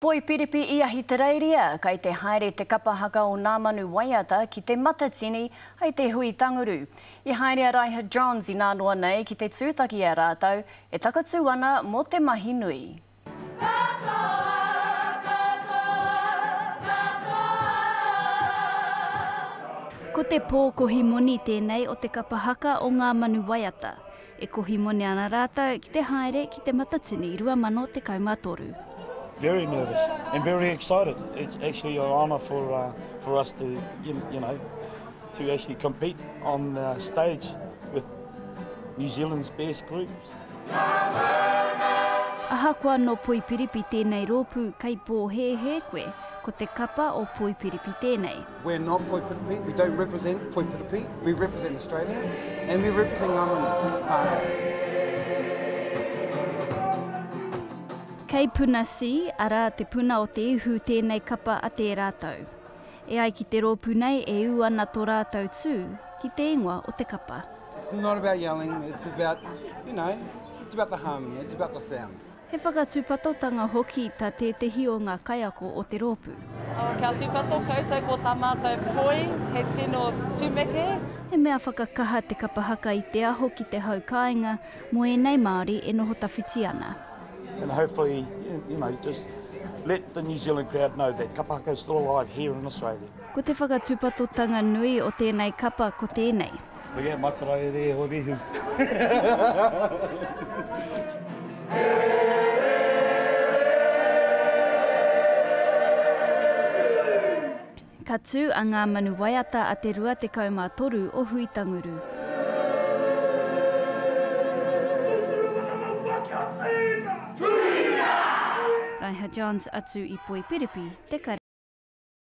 Poi piripi I ahi te reiria, kai te haere te kapahaka o ngā manu waiata ki te matatini hei te hui tanguru. I haere a Raiha Johns I ngā noa nei ki te tūtaki a rātou, e takatū ana mō te mahi nui. Ko te pō kohimoni tēnei o te kapahaka o ngā manu waiata. E kohimoni ana rātou ki te haere ki te matatini 2013. Very nervous and very excited. It's actually an honour for us to to actually compete on the stage with New Zealand's best groups. Ahakoa no Poipiripi tēnei rōpū kai pō he koe ko te kapa o Poipiripi tēnei. We're not Poipiripi, we don't represent Poipiripi, we represent Australia and we represent ngā manu. Kei puna si, ara te puna o te ihu tēnei kapa a te rātou. E ai ki te rōpū nei e ua ana tō rātou tū ki te ingoa o te kapa. It's not about yelling, it's about, it's about the harmony, it's about the sound. He whakatūpatotanga hoki tā tehi o ngā kaiako o te rōpū. Kia tūpato koutou ko tā mātou poi, he tino tūmeke. He mea whakakaha te kapahaka I te aho ki te haukainga, mo e nei Māori e noho tawhiti ana. And hopefully, just let the New Zealand crowd know that kapahaka is still alive here in Australia. Ko te whakatūpatotanga nui o tēnei kapa ko tēnei. Rea matarai e rea horihu. Ka tū a ngā manu waiata a te 23 o Huitanguru. Raiha Johns atu I Poipiripi, te kare.